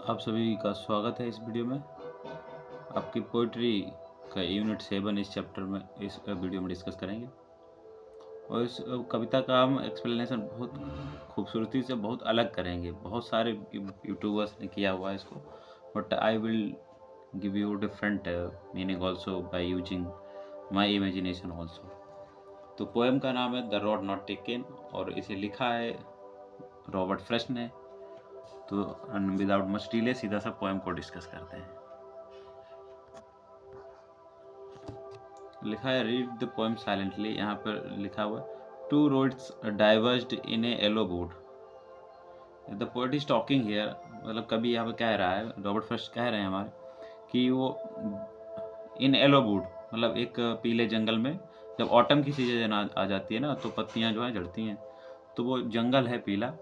आप सभी का स्वागत है इस वीडियो में। आपकी पोइट्री का यूनिट 7 इस चैप्टर में इस वीडियो में डिस्कस करेंगे। और इस कविता का हम एक्सप्लेनेशन बहुत खूबसूरती से बहुत अलग करेंगे। बहुत सारे यूट्यूबर्स ने किया हुआ है इसको, but I will give you different meaning also by using my imagination also. तो पोएम का नाम है द रोड नॉट टेकन और इसे लिखा है रॉबर्ट फ्रस्ट ने। तो विदाउट मच डिले सीधा सा पोएम को डिस्कस करते हैं। लिखा है रीड द पोएम साइलेंटली। यहाँ पर लिखा हुआ two roads diverged in a yellow board. The poet is talking here, मतलब कभी यहाँ पर कह रहा है, रॉबर्ट फ्रस्ट कह रहे हैं हमारे कि वो इन येलो बोर्ड मतलब एक पीले जंगल में जब ऑटम की सीजन आ जाती है ना, तो पत्तियाँ जो है झड़ती हैं, तो वो जंगल है पीला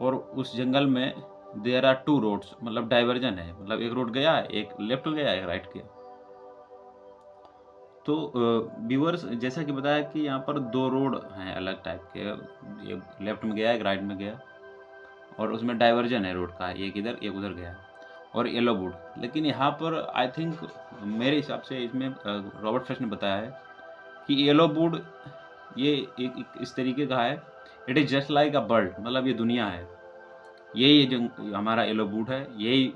और उस जंगल में देयर आर टू रोड्स, मतलब डाइवर्जन है, मतलब एक रोड गया, एक लेफ्ट गया, एक राइट गया। तो व्यूअर्स जैसा कि बताया कि यहाँ पर दो रोड हैं अलग टाइप के, एक लेफ्ट में गया एक राइट में गया और उसमें डाइवर्जन है रोड का, एक इधर एक उधर गया और येलो बोर्ड। लेकिन यहाँ पर आई थिंक मेरे हिसाब से इसमें रॉबर्ट फ्रस्ट ने बताया है कि येलो बोर्ड ये एक इस तरीके का है, it is just like a bird, मतलब ये दुनिया है, यही जो हमारा येलो बोर्ड है, यही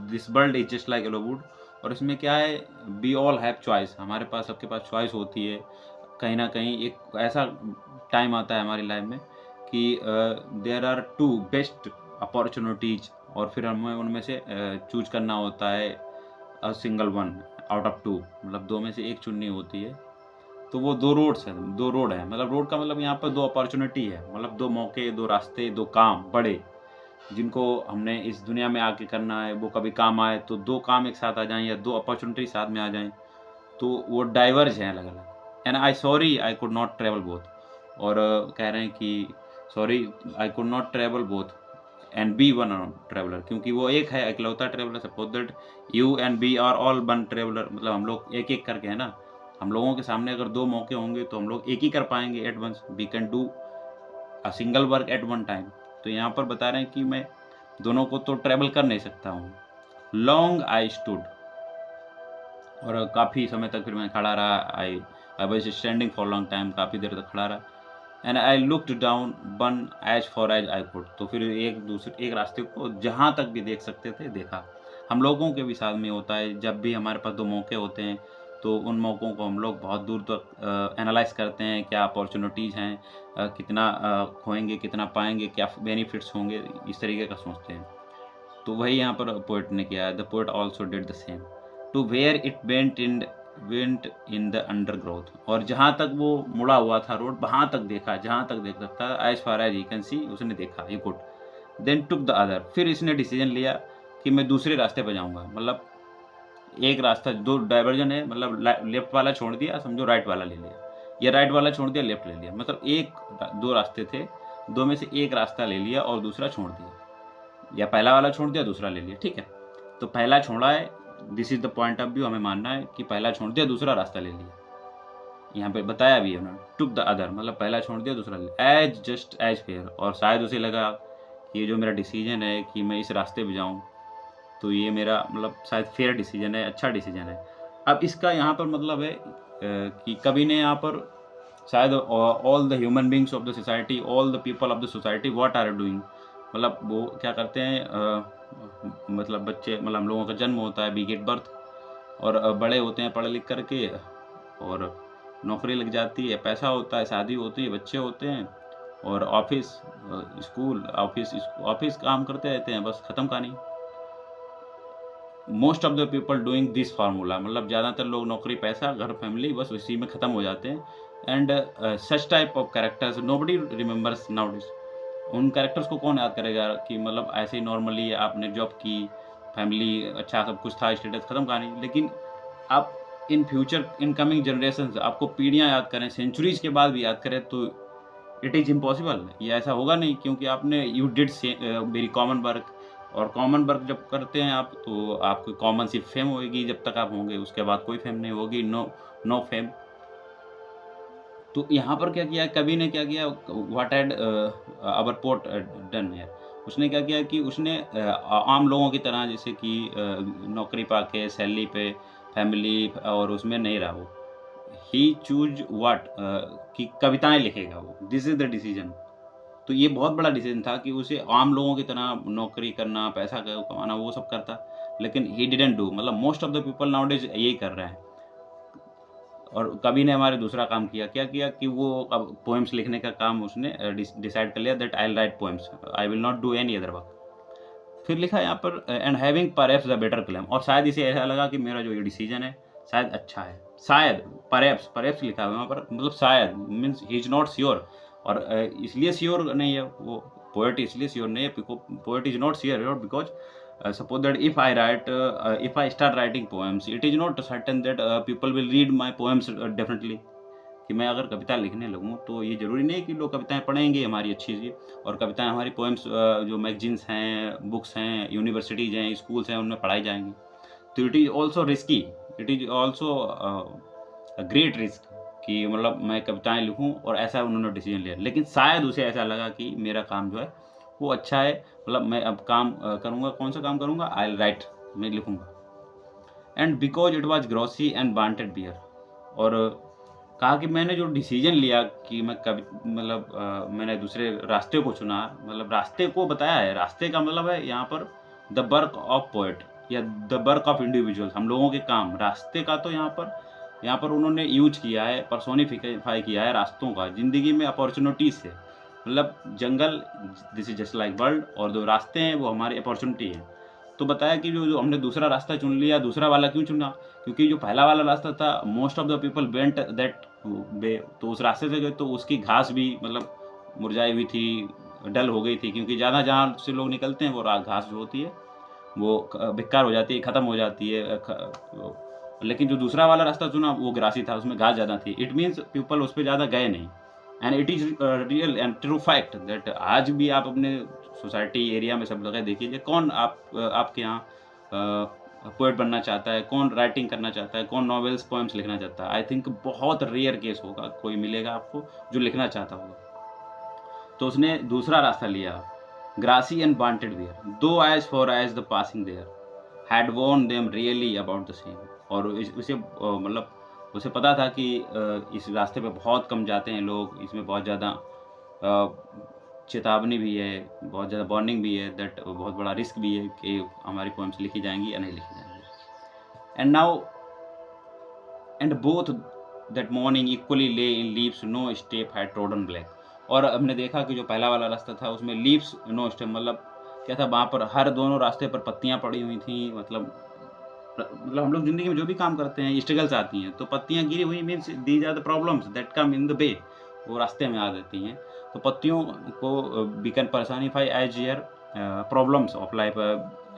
this bird is just like yellow board. और इसमें क्या है, वी ऑल हैव चॉइस, हमारे पास सबके पास चॉइस होती है। कहीं ना कहीं एक ऐसा टाइम आता है हमारी लाइफ में कि there are two best opportunities और फिर हमें उनमें से चूज करना होता है a single one out of two, मतलब दो में से एक चुननी होती है। तो वो दो रोड्स हैं, दो रोड हैं, मतलब रोड का मतलब यहाँ पर दो अपॉर्चुनिटी है, मतलब दो मौके, दो रास्ते, दो काम बड़े जिनको हमने इस दुनिया में आके करना है, वो कभी काम आए तो दो काम एक साथ आ जाएँ या दो अपॉर्चुनिटी साथ में आ जाएँ, तो वो डाइवर्ज हैं अलग-अलग। And I sorry I could not travel both. और कह रहे हैं कि sorry I could not travel both and be one traveller, क्योंकि वो एक है इकलौता traveller. Suppose that you and B are all one traveller, मतलब हम लोग एक-एक करके है ना, हम लोगों के सामने अगर दो मौके होंगे तो हम लोग एक ही कर पाएँगे at once, we can do a single work at one time. तो यहाँ पर बता रहे हैं कि मैं दोनों को तो ट्रैवल कर नहीं सकता हूँ। लॉन्ग आई स्टूड, और काफ़ी समय तक फिर मैं खड़ा रहा। I I was standing for long time, काफ़ी देर तक खड़ा रहा। And I looked down one as far as I could, तो फिर एक रास्ते को जहाँ तक भी देख सकते थे देखा। हम लोगों के भी साथ में होता है, जब भी हमारे पास दो मौके होते हैं तो उन मौक़ों को हम लोग बहुत दूर तक एनालाइज़ करते हैं, क्या अपॉर्चुनिटीज़ हैं, कितना खोएँगे, कितना पाएँगे, क्या बेनिफिट्स होंगे, इस तरीके का सोचते हैं। तो वही यहाँ पर पोएट ने किया है। The poet also did the same to where it went in the undergrowth, और जहाँ तक वो मुड़ा हुआ था रोड, वहाँ तक देखा, जहाँ तक देख सकता था, as far as he can see, उसने देखा, he could then took the other, फिर इसने डिसीजन लिया कि मैं दूसरे रास्ते पे जाऊँगा। मतलब एक रास्ता, दो डाइवर्जन है, मतलब लेफ्ट वाला छोड़ दिया समझो, राइट वाला ले लिया, या राइट वाला छोड़ दिया लेफ्ट ले लिया, मतलब दो रास्ते थे, दो में से एक रास्ता ले लिया और दूसरा छोड़ दिया, या पहला वाला छोड़ दिया दूसरा ले लिया, ठीक है। तो पहला छोड़ा है, this is the point of view, हमें मानना है कि पहला छोड़ दिया दूसरा रास्ता ले लिया। यहाँ पे बताया भी है उन्होंने, टुक द अदर, मतलब पहला छोड़ दिया दूसरा ले लिया, एज जस्ट एज फेयर, और शायद उसे लगा कि ये जो मेरा डिसीजन है कि मैं इस रास्ते पे जाऊँ, तो ये मेरा मतलब शायद फेयर डिसीजन है, अच्छा डिसीजन है। अब इसका यहाँ पर मतलब है कि कवि ने यहाँ पर शायद all the human beings of the society, all the people of the society what are doing, मतलब वो क्या करते हैं, मतलब बच्चे, मतलब हम लोगों का जन्म होता है, वी गेट बर्थ, और बड़े होते हैं पढ़ लिख करके, और नौकरी लग जाती है, पैसा होता है, शादी होती है, बच्चे होते हैं, और ऑफिस, स्कूल, ऑफिस काम करते रहते हैं, बस खत्म कहानी। Most of the people doing this formula, मतलब ज़्यादातर लोग नौकरी, पैसा, घर, फैमिली, बस इसी में ख़त्म हो जाते हैं। And such type of characters nobody remembers nowadays, उन कैरेक्टर्स को कौन याद करेगा कि मतलब ऐसे ही नॉर्मली आपने जॉब की, फैमिली, अच्छा सब कुछ था, स्टेटस, ख़त्म कहानी। लेकिन आप इन फ्यूचर इनकमिंग जनरेशंस आपको पीढ़ियाँ याद करें, सेंचुरीज़ के बाद भी याद करें, तो इट इज़ इम्पॉसिबल, ये ऐसा होगा नहीं, क्योंकि आपने you did very common work, और कॉमन वर्क जब करते हैं आप, तो आपको कॉमन सी फेम होएगी जब तक आप होंगे, उसके बाद कोई फेम नहीं होगी, नो नो फेम। तो यहाँ पर क्या किया, कवि ने क्या किया, what had our poet done here, उसने क्या किया कि उसने आम लोगों की तरह जैसे कि नौकरी पाके सैलरी पे फैमिली और उसमें नहीं रहा वो। ही चूज़ व्हाट कि कविताएँ लिखेगा वो, दिस इज़ द डिसीज़न। तो ये बहुत बड़ा डिसीज़न था कि उसे आम लोगों की तरह नौकरी करना, पैसा क कमाना वो सब करता, लेकिन ही डिडन्ट डू मतलब most of the people nowadays यही कर रहे हैं। और कवि ने हमारे दूसरा काम किया, क्या किया कि वो अब पोएम्स लिखने का काम उसने डिसाइड कर लिया that I will write poems, I will not do any other work. फिर लिखा यहाँ पर and having perhaps the better claim, और शायद इसे ऐसा लगा कि मेरा जो ये डिसीजन है शायद अच्छा है। शायद परहैप्स लिखा हुआ है वहाँ पर, मतलब शायद means he is not sure. और इसलिए श्योर नहीं है वो पोएट, इसलिए श्योर नहीं है poet is not sure because suppose that if I start writing poems, it is not certain that people will read my poems definitely। कि मैं अगर कविता लिखने लगूँ तो ये ज़रूरी नहीं है कि लोग कविताएँ पढ़ेंगे हमारी अच्छी सी, और कविताएँ हमारी पोएम्स जो मैगज़ीन्स हैं, बुक्स हैं, यूनिवर्सिटीज़ हैं, स्कूल्स हैं, उनमें पढ़ाई जाएँगी। तो it is also risky, it is also a great risk कि मतलब मैं कविताएँ लिखूँ, और ऐसा उन्होंने डिसीजन लिया। लेकिन शायद उसे ऐसा लगा कि मेरा काम जो है वो अच्छा है, मतलब मैं अब काम करूँगा, कौन-सा काम करूँगा? आई विल राइट, मैं लिखूँगा। And because it was grassy and wanted bear, और कहा कि मैंने जो डिसीजन लिया कि मैं कभी मतलब मैंने दूसरे रास्ते को चुना, मतलब रास्ते को बताया है, रास्ते का मतलब है यहाँ पर द वर्क ऑफ पोएट या द वर्क ऑफ इंडिविजुअल्स, हम लोगों के काम। रास्ते का तो यहाँ पर उन्होंने यूज़ किया है, पर्सोनिफाई किया है रास्तों का, ज़िंदगी में अपॉर्च्युनिटीज़ से, मतलब जंगल this is just like world, और जो रास्ते हैं वो हमारी अपॉर्च्युनिटी है। तो बताया कि जो हमने दूसरा रास्ता चुन लिया, दूसरा वाला क्यों चुना? क्योंकि जो पहला वाला रास्ता था most of the people went that way, तो उस रास्ते से गए तो उसकी घास भी मतलब मुरझाई हुई थी, डल हो गई थी, क्योंकि ज़्यादा जहाँ से लोग निकलते हैं वो घास जो होती है वो बेकार हो जाती है, ख़त्म हो जाती है। लेकिन जो दूसरा वाला रास्ता चुना वो ग्रासी था, उसमें घास ज़्यादा थी। इट मीन्स पीपल उस पे ज़्यादा गए नहीं। And it is real and true fact that आज भी आप अपने सोसाइटी एरिया में सब जगह देखिए, कौन आपके यहाँ पोएट बनना चाहता है, कौन राइटिंग करना चाहता है, कौन नॉवेल्स पोएम्स लिखना चाहता है। आई थिंक बहुत रेयर केस होगा, कोई मिलेगा आपको जो लिखना चाहता होगा। तो उसने दूसरा रास्ता लिया, grassy and wanted wear, though as far as the passing there had worn them really about the same. और उसे मतलब उसे पता था कि इस रास्ते पे बहुत कम जाते हैं लोग, इसमें बहुत ज़्यादा चेतावनी भी है, बहुत ज़्यादा वार्निंग भी है, दैट बहुत बड़ा रिस्क भी है कि हमारी पोएम्स लिखी जाएँगी या नहीं लिखी जाएँगी। And now and both that morning equally lay in leaves, no step had trodden black. और हमने देखा कि जो पहला वाला रास्ता था उसमें लीव्स नो स्टेप, मतलब क्या था, वहाँ पर हर दोनों रास्ते पर पत्तियाँ पड़ी हुई थी। मतलब हम लोग ज़िंदगी में जो भी काम करते हैं स्ट्रगल्स आती हैं, तो पत्तियाँ गिरी हुई means these are the problems that come in the way, वो रास्ते में आ जाती हैं। तो पत्तियों को we can personify as your problems of life,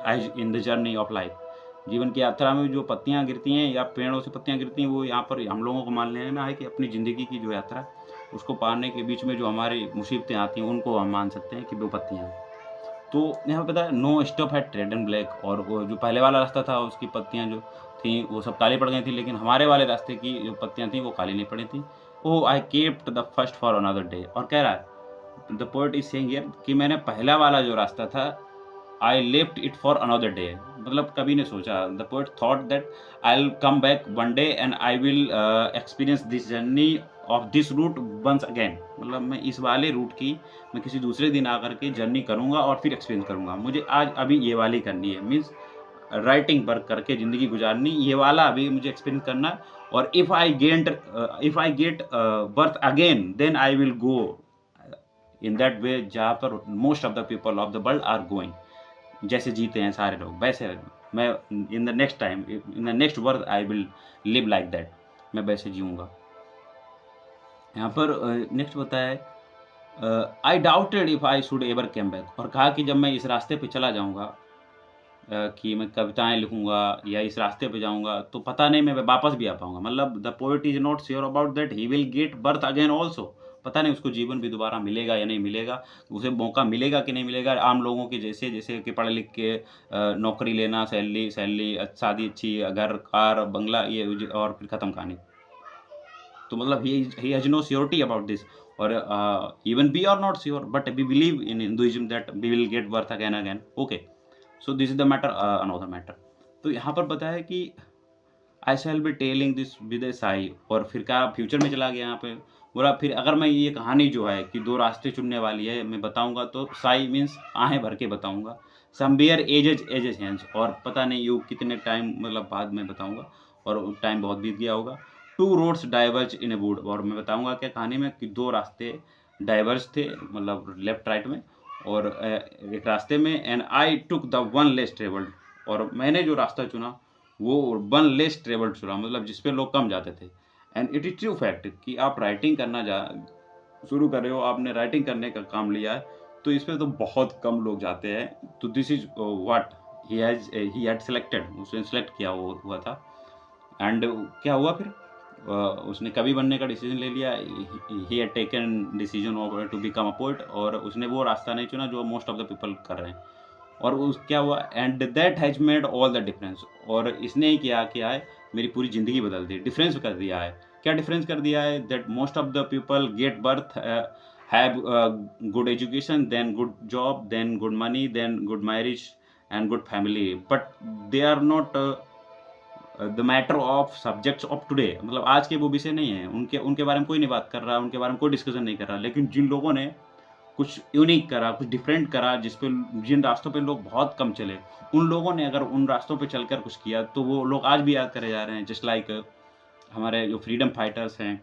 as in the journey of life. जीवन की यात्रा में जो पत्तियाँ गिरती हैं या पेड़ों से पत्तियाँ गिरती हैं, वो यहाँ पर हम लोगों को मान लेना है कि अपनी ज़िंदगी की जो यात्रा उसको पाने के बीच में जो हमारी मुसीबतें आती हैं उनको हम मान सकते हैं कि वो पत्तियाँ हैं। तो यहाँ पे पता है नो स्टॉप है ट्रेड एंड ब्लैक, और वो जो पहले वाला रास्ता था उसकी पत्तियाँ जो थी वो सब काली पड़ गई थी, लेकिन हमारे वाले रास्ते की जो पत्तियाँ थी वो काली नहीं पड़ी थी। Oh I kept the first for another day, और कह रहा है the poet is saying here कि मैंने पहला वाला जो रास्ता था I left it for another day, मतलब कभी नहीं सोचा। The poet thought that I will come back one day and I will experience this journey of this route once again, मतलब मैं इस वाले रूट की मैं किसी दूसरे दिन आकर के जर्नी करूँगा और फिर एक्सपीरियंस करूँगा। मुझे आज अभी ये वाली करनी है, मीन्स राइटिंग वर्क करके ज़िंदगी गुजारनी, ये वाला अभी मुझे एक्सपीरियंस करना है। और if I get birth again then I will go in that way जहाँ पर most of the people of the world are going, जैसे जीते हैं सारे लोग वैसे मैं in the next time in the next birth I will live like that, मैं वैसे जीऊँगा। यहाँ पर नेक्स्ट बताया है I doubted if I should ever came back, और कहा कि जब मैं इस रास्ते पे चला जाऊँगा कि मैं कविताएँ लिखूँगा या इस रास्ते पे जाऊँगा तो पता नहीं मैं वापस भी आ पाऊँगा। मतलब the poet is not sure about that he will get birth again also, पता नहीं उसको जीवन भी दोबारा मिलेगा या नहीं मिलेगा, उसे मौका मिलेगा कि नहीं मिलेगा। आम लोगों के जैसे जैसे कि पढ़ लिख के नौकरी लेना, सैलरी शादी अच्छी, घर कार बंगला, ये और फिर ख़त्म कहानी। तो मतलब he has no surety about this. or even we are not sure, but we believe in Hinduism that we will get birth again. Okay, so this is the matter, another matter. तो यहाँ पर बताया कि I shall be telling this with a sigh, और फिर क्या future में चला गया यहाँ पे, बोला फिर अगर मैं ये कहानी जो है कि दो रास्ते चुनने वाली है मैं बताऊंगा, तो साई मीन्स आहें भर के बताऊंगा, समवेयर एजेस हैंड्स, और पता नहीं युग कितने टाइम मतलब बाद में बताऊंगा, और टाइम बहुत बीत गया होगा। Two roads diverge in a wood, और मैं बताऊंगा क्या कहानी में कि दो रास्ते डाइवर्ज थे, मतलब लेफ्ट राइट में, और एक रास्ते में, and I took the one less travelled, और मैंने जो रास्ता चुना वो वन लेस ट्रेवल्ड चुना, मतलब जिस पे लोग कम जाते थे। And it is true fact कि आप राइटिंग करना शुरू कर रहे हो, आपने राइटिंग करने का काम लिया है, तो इस पे तो बहुत कम लोग जाते हैं। तो this is what he had selected, उसने सेलेक्ट किया हुआ था। एंड क्या हुआ फिर, उसने कवि बनने का डिसीजन ले लिया, he had taken decision to become a poet, और उसने वो रास्ता नहीं चुना जो मोस्ट ऑफ द पीपल कर रहे हैं। और उस क्या हुआ, and that has made all the difference, और इसने ही किया है, मेरी पूरी ज़िंदगी बदल दी, डिफरेंस कर दिया है। क्या डिफरेंस कर दिया है, that most of the people get birth, have good education, then good job, then good money, then good marriage and good family, but they are not the matter of subjects of today, मतलब आज के वो विषय नहीं है, उनके बारे में कोई नहीं बात कर रहा, उनके बारे में कोई डिस्कशन नहीं कर रहा। लेकिन जिन लोगों ने कुछ यूनिक करा, कुछ डिफरेंट करा, जिन रास्तों पे लोग बहुत कम चले, उन लोगों ने अगर उन रास्तों पे चलकर कुछ किया, तो वो लोग आज भी याद करे जा रहे हैं। जस्ट लाइक हमारे जो फ्रीडम फाइटर्स हैं,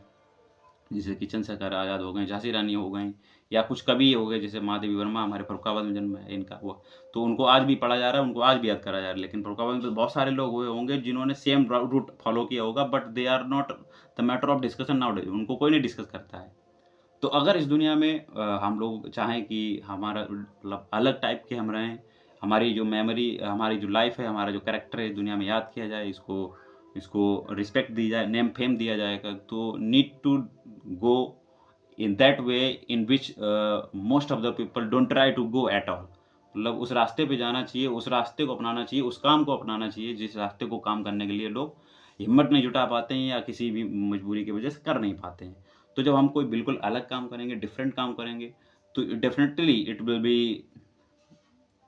जैसे किशन शेखर आज़ाद हो गए, झांसी रानी हो गई, या कुछ कवि हो गए जैसे महादेवी वर्मा, हमारे फर्रुखाबाद में जन्म है इनका हुआ, तो उनको आज भी पढ़ा जा रहा है, उनको आज भी याद करा जा रहा है। लेकिन फर्रुखाबाद में तो बहुत सारे लोग हुए होंगे जिन्होंने सेम रूट फॉलो किया होगा, but they are not the matter of discussion now day, उनको कोई नहीं डिस्कस करता है। तो अगर इस दुनिया में हम लोग चाहें कि हमारा मतलब अलग टाइप के हम रहें, हमारी जो मेमोरी, हमारी जो लाइफ है, हमारा जो कैरेक्टर है दुनिया में याद किया जाए, इसको रिस्पेक्ट दी जाए, नेम फेम दिया जाएगा, तो need to go in that way in which most of the people don't try to go at all, मतलब उस रास्ते पे जाना चाहिए, उस रास्ते को अपनाना चाहिए, उस काम को अपनाना चाहिए जिस रास्ते को काम करने के लिए लोग हिम्मत नहीं जुटा पाते हैं, या किसी भी मजबूरी की वजह से कर नहीं पाते हैं। तो जब हम कोई बिल्कुल अलग काम करेंगे, डिफरेंट काम करेंगे, तो definitely it will be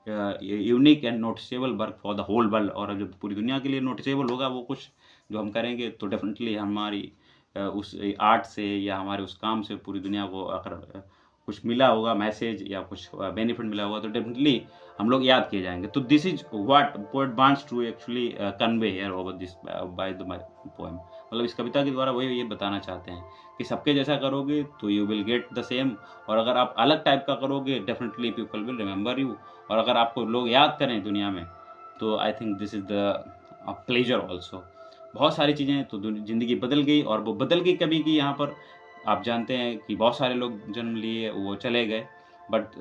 unique and noticeable work for the whole world, और जब पूरी दुनिया के लिए नोटिसेबल होगा वो कुछ जो हम करेंगे, तो डेफिनेटली हमारी उस आर्ट से या हमारे उस काम से पूरी दुनिया को अगर कुछ मिला होगा मैसेज या कुछ बेनिफिट मिला होगा, तो डेफिनेटली हम लोग याद किए जाएंगे। तो this is what poet wants to actually convey here over this by the poem, मतलब इस कविता के द्वारा वही ये बताना चाहते हैं कि सबके जैसा करोगे तो you will get the same, और अगर आप अलग टाइप का करोगे definitely people will remember you, और अगर आपको लोग याद करें दुनिया में, तो I think this is the pleasure also. बहुत सारी चीज़ें तो ज़िंदगी बदल गई, और वो बदल गई कभी कि यहाँ पर आप जानते हैं कि बहुत सारे लोग जन्म लिए, वो चले गए, but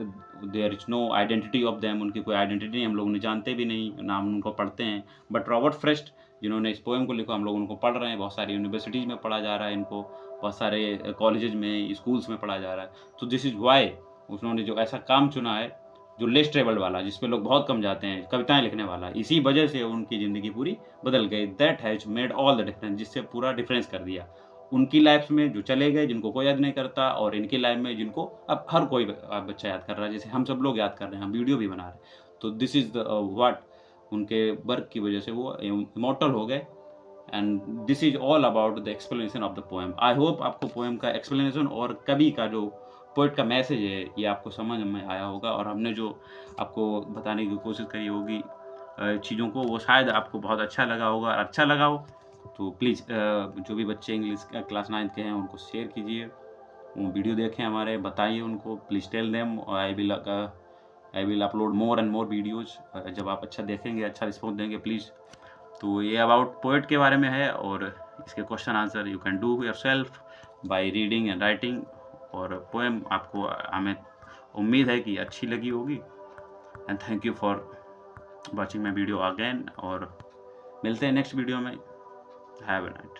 there is no identity of them, उनकी कोई आइडेंटिटी नहीं, हम लोग उन्हें जानते भी नहीं, नाम उनको पढ़ते हैं। बट रॉबर्ट फ्रॉस्ट जिन्होंने इस पोएम को लिखा, हम लोग उनको पढ़ रहे हैं, बहुत सारी यूनिवर्सिटीज़ में पढ़ा जा रहा है इनको, बहुत सारे कॉलेजेस में, स्कूल्स में पढ़ा जा रहा है। तो दिस इज़ वाई उन्होंने जो ऐसा काम चुना है जो लेस ट्रेवल्ड वाला, जिसपे लोग बहुत कम जाते हैं, कविताएं लिखने वाला, इसी वजह से उनकी ज़िंदगी पूरी बदल गई। That has made all the difference, जिससे पूरा डिफरेंस कर दिया उनकी लाइफ में, जो चले गए जिनको कोई याद नहीं करता, और इनकी लाइफ में जिनको अब हर कोई बच्चा याद कर रहा है, जैसे हम सब लोग याद कर रहे हैं, हम वीडियो भी बना रहे हैं। तो दिस इज़ द व्हाट, उनके वर्क की वजह से वो इमॉर्टल हो गए। And this is all about the explanation of the poem. I hope आपको पोएम का एक्सप्लेनेशन और कवि का जो पोइट का मैसेज है ये आपको समझ में आया होगा, और हमने जो आपको बताने की कोशिश करी होगी चीज़ों को, वो शायद आपको बहुत अच्छा लगा होगा। और अच्छा लगा हो तो प्लीज़ जो भी बच्चे इंग्लिश क्लास 9 के हैं उनको शेयर कीजिए, वो वीडियो देखें हमारे, बताइए उनको, please tell them. I will upload more and more videos. जब आप अच्छा देखेंगे, अच्छा रिस्पॉन्स देंगे प्लीज़। तो ये अबाउट पोएट के बारे में है, और इसके question answer you can do yourself by reading and writing. और पोएम आपको, हमें उम्मीद है कि अच्छी लगी होगी। And thank you for watching my video again, और मिलते हैं नेक्स्ट वीडियो में। Have a night.